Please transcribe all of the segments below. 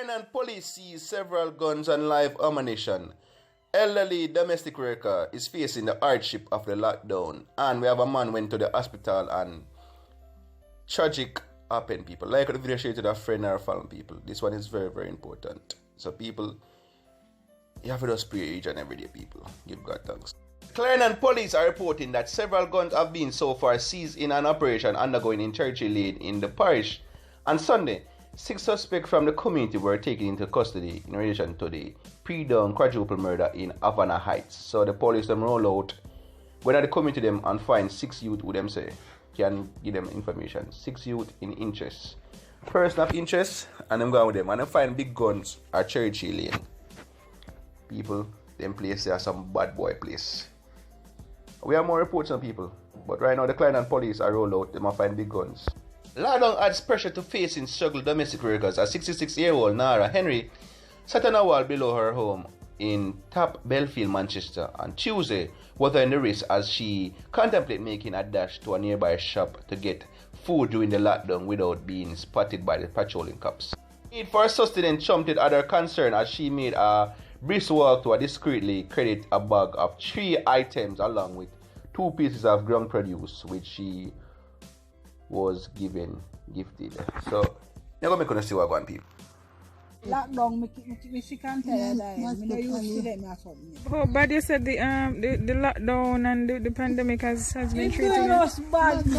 Clarendon police seized several guns and live ammunition. Elderly domestic worker is facing the hardship of the lockdown, and we have a man went to the hospital and tragic happened. People like the video, share to a friend or family. People, this one is very, very important. So people, you have to just pray each and every day. People, give God thanks. Clarendon police are reporting that several guns have been so far seized in an operation undergoing in Churchy Lane in the parish. On Sunday, 6 suspects from the community were taken into custody in relation to the pre-dawn quadruple murder in Havana Heights. So the police them roll out, went at the community them and find 6 youth who them say can give them information. 6 youth in interest. Person of interest, and them go with them and them find big guns at Churchy Lane. People, them place there are some bad boy place. We have more reports on people, but right now the Clarendon police are roll out, them and find big guns. Lockdown adds pressure to facing struggle domestic workers as 66-year-old Nara Henry sat on a wall below her home in Top Belfield, Manchester on Tuesday, weathering the risk as she contemplated making a dash to a nearby shop to get food during the lockdown without being spotted by the patrolling cops. Need for sustenance trumped other concern as she made a brisk walk to discreetly credit a bag of 3 items along with 2 pieces of ground produce which she was gifted. So you're gonna make see what going people. Lockdown, me can't tell you that. Me no used to let me something. But you said the lockdown and the pandemic has been treated. It was bad. So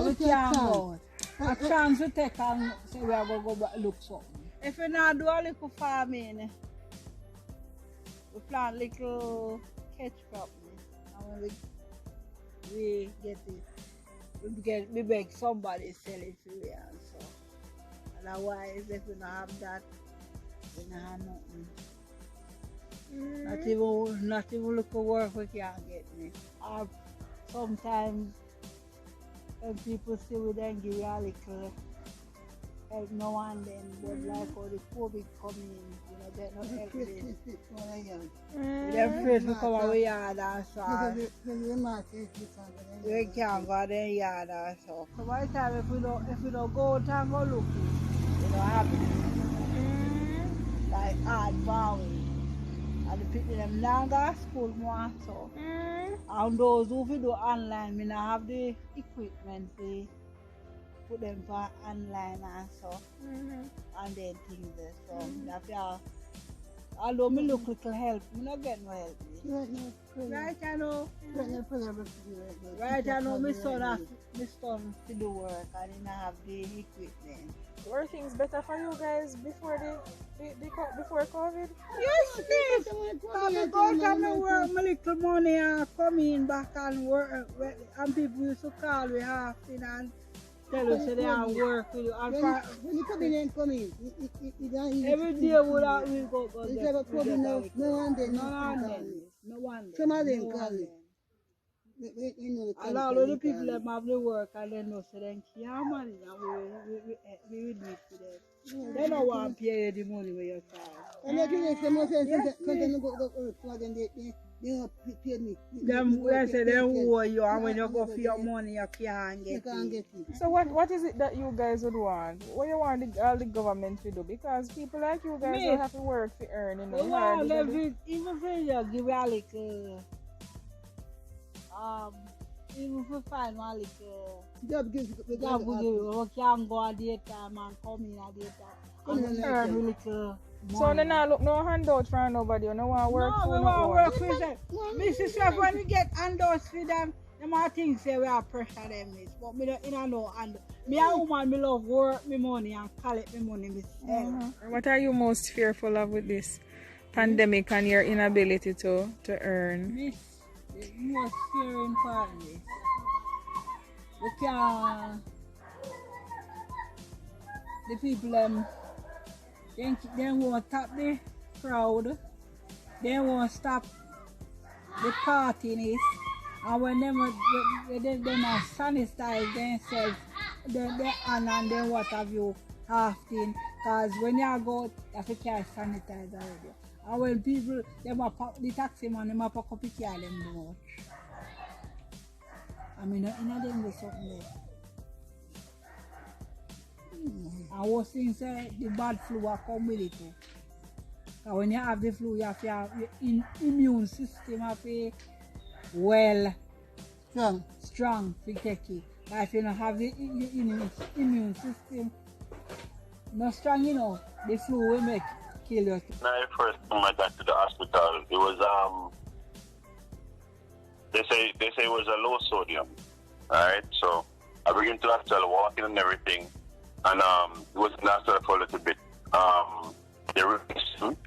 we can't go. A chance we take and say we are going to go look something. If we not do a little farming, we plant little catch crop. And when we get it, we beg somebody sell it to we and so. Otherwise, if we don't have that, we don't have nothing. Not even look for work we can't get me. Or sometimes when people see we then give you a little help now and then, but like how the COVID coming in, you know, get no help then. They're afraid to come away yard and so. We can't go to yard and so. So by the time if we don't go out and go looking, we don't have it. Like hard valley. And the people them now go to school more so. And those who do online, we not have the equipment to put them for online and so. And then things there. So that's although me look little help, me not get no help. Right, I know. Right, I know. My son to do work and he not have the equipment. Were things better for you guys before before COVID? Yes, it is. I go to my work, my little money and come in back and work. And people used to call me often and tell us that they are work with you. When you come in and come in, every day we go. It's never problem no one day. No one day. Some of them call it. And all of the people that have the work and they know so they can't manage and we will do it for them. They don't want to pay you the money with your child. And they give them more sense because they go to work for them, they don't pay me. They say they owe you and when you go for your money you can't get it. So what is it that you guys would want? What you want all the government to do? Because people like you guys don't have to work to earn, you know. Well, even if you give a little even if we find one little job we can go at daytime and come in at daytime and earn a little money. So they not look no handout for nobody, you no want work for no one work for them. Mrs. Chef, when we get handouts for them might think say we are pressure them this, but me don't know and me a woman me love work me money and collect me money myself. What are you most fearful of with this pandemic and your inability to earn? The most fearing part of this. We can the people they won't stop the crowd, they won't stop the partying, and when they not sanitize themselves, and then what have you often, because when you go, you have to carry sanitizer already. And when people, the taxi man, they might pack up the car them too much. I mean, in them there's something there. And worst thing say the bad flu will come with it too. Because when you have the flu, you have to have your immune system have to well strong to take it. But if you don't have the immune system not strong, the flu will make kill you. When I first took my dad to the hospital, it was they say it was a low sodium. Alright, so I bring him to the hospital, walking and everything, and it was in the hospital for a little bit. They released him.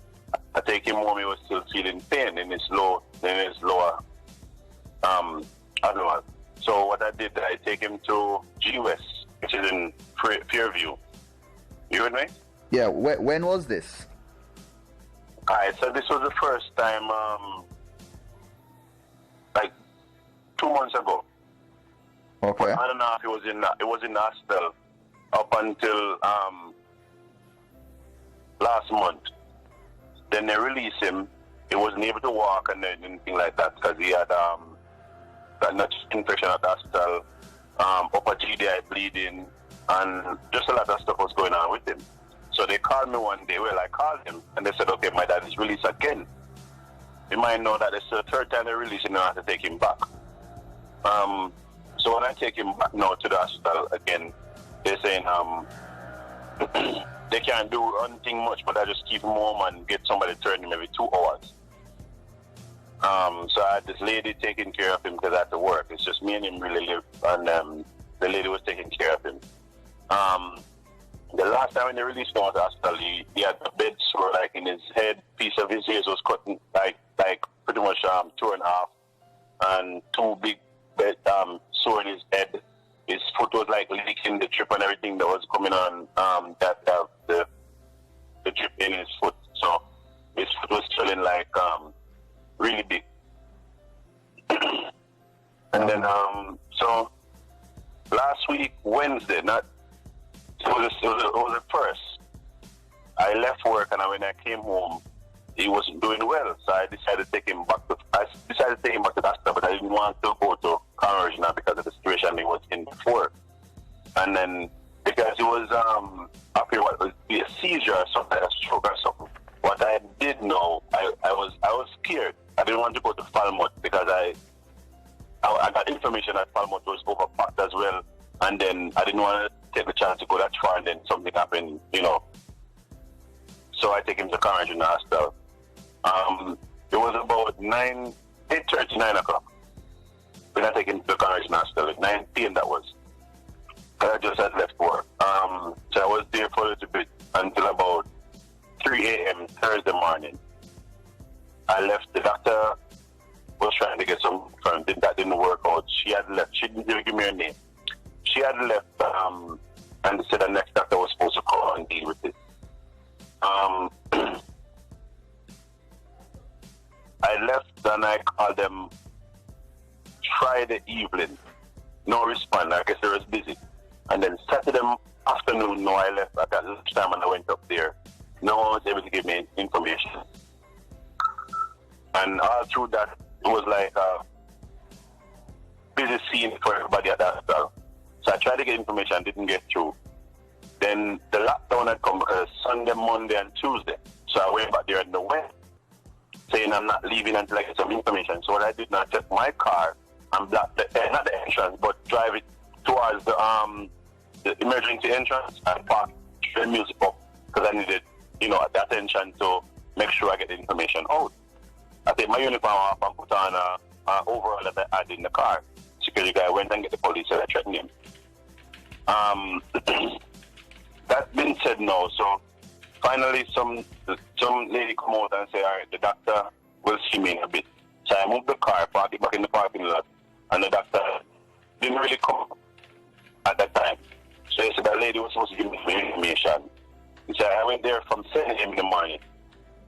I take him home, he was still feeling pain in his lower abdomen. So what I did, I take him to G-West, which is in Fairview. You with me? Yeah, when was this? Alright, so this was the first time, like 2 months ago. Okay. I don't know if it was in the hospital up until last month. Then they released him. He wasn't able to walk and anything like that because he had got nut infection at the hospital, upper GDI bleeding, and just a lot of stuff was going on with him. So they called me one day. Well, I called him and they said, okay, my dad is released again. You might know that it's the third time they released him and I have to take him back. So when I take him back now to the hospital again, they're saying they can't do anything much, but I just keep him home and get somebody to turn him every 2 hours. So I had this lady taking care of him because I had to work. It's just me and him really live, and the lady was taking care of him. The last time when they released him out of the hospital, he had a bed sore like in his head. Piece of his ears was cut like pretty much torn off, and 2 big bed sore in his head. His foot was like leaking the drip and everything that was coming on the drip in his foot. So his foot was swelling like really big. And then so last week Wednesday, it was the first. I left work and when I came home, he wasn't doing well, so I decided to take him back to the hospital, but I didn't want to go to Clarendon because of the situation he was in before. And then because it was after what was be a seizure or something, a stroke or something. What I did know, I was scared. I didn't want to go to Falmouth because I got information that Falmouth was overpacked as well, and then I didn't want to take the chance to go that far and then something happened, So I take him to Clarendon Hospital. It was about 8:30, 9 o'clock when I take him to Clarendon Hospital. At 9 p.m. that was. I just had left work. So I was there for a little bit until about 3 a.m. Thursday morning. I left. The doctor was trying to get some confirmed. That didn't work out. She had left. She didn't even give me her name. She had left and said the next doctor was supposed to call and deal with it. I left and I called them Friday evening. No response. I guess they was busy. And then Saturday afternoon, I left at that lunchtime and I went up there. No one was able to give me information. And all through that, it was like a busy scene for everybody at that hospital. So I tried to get information, didn't get through. Then the lockdown had come because Sunday, Monday, and Tuesday. So I went back there in the West, saying I'm not leaving until I get some information. So what I did, I took my car and block not the entrance, but drive it towards the emergency entrance and park the music up because I needed, the attention to make sure I get the information out. I take my uniform off and put on an overall that I had in the car. Security guy went and get the police and I threatened him. That's been said now, so finally some lady come out and say, all right, the doctor will see me in a bit. So I moved the car, parked it back in the parking lot, and the doctor didn't really come at that time. So he said that lady was supposed to give me information. He said I went there from 7 a.m. in the morning.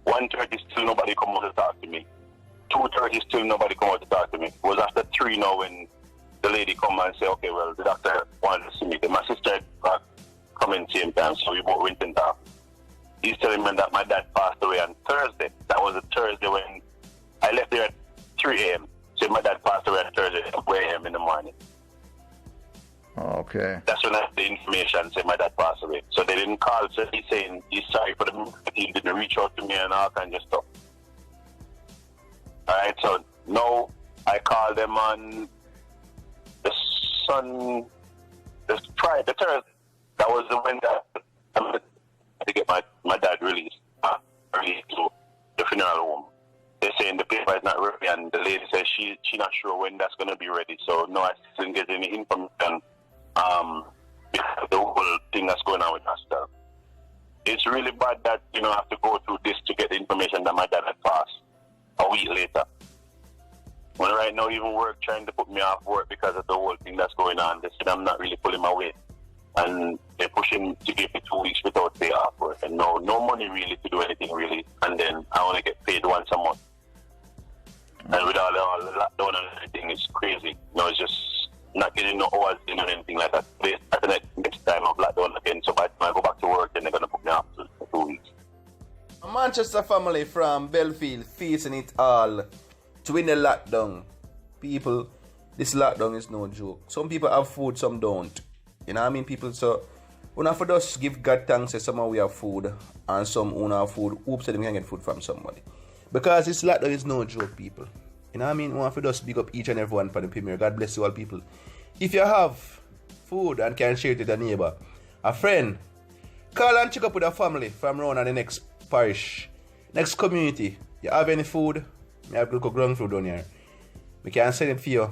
1:30 still nobody come out to talk to me. 2:30 still nobody come out to talk to me. It was after 3 now when the lady come and say, okay, well, the doctor wanted to see me. Then my sister come in same time, so we both went and talked. He's telling me that my dad passed away on Thursday. That was a Thursday when I left there at 3 a.m. So my dad passed away on Thursday at 4 a.m. in the morning. Okay. That's when I had the information saying my dad passed away. So they didn't call, so he's saying he's sorry for the team, didn't reach out to me and all kinds of stuff. Alright, so now I called them on the Friday, the Thursday. That was the when I had to get my dad released to the funeral home. They're saying the paper is not ready, and the lady says she not sure when that's going to be ready. So no, I didn't get any information because of the whole thing that's going on with hospital. It's really bad that I have to go through this to get the information that my dad had passed a week later. When right now even work trying to put me off work because of the whole thing that's going on. They said I'm not really pulling my weight, and they're pushing to give me 2 weeks without pay off work, and no money really to do anything really, and then I only get paid once a month. And with all the lockdown and everything, it's crazy. It's just not getting no hours in or anything like that. At the next time of lockdown again, so by the time I go back to work, then they're gonna put me off for 2 weeks. A Manchester family from Belfield facing it all to win the lockdown. People, this lockdown is no joke. Some people have food, some don't. You know what I mean, people? So, we have to just give God thanks that some we have food and some who don't have food. Oops, they can get food from somebody. Because this lockdown is no joke, people. You know what I mean? We have to just big up each and everyone for the premier. God bless you all, people. If you have food and can share it with a neighbor, a friend, call and check up with a family from around the next parish, next community. You have any food? I have local ground food down here. We can send it for you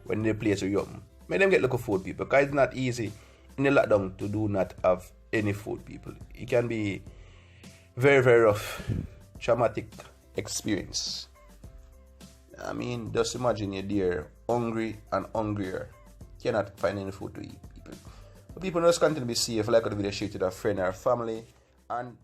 when the place is open. Make them get local food, people, because it's not easy in the lockdown to do not have any food, people. It can be very, very rough, traumatic experience. I mean, just imagine you're there, hungry and hungrier. Cannot find any food to eat, people. But people just continue to be safe, like the video, share to their friend or family, and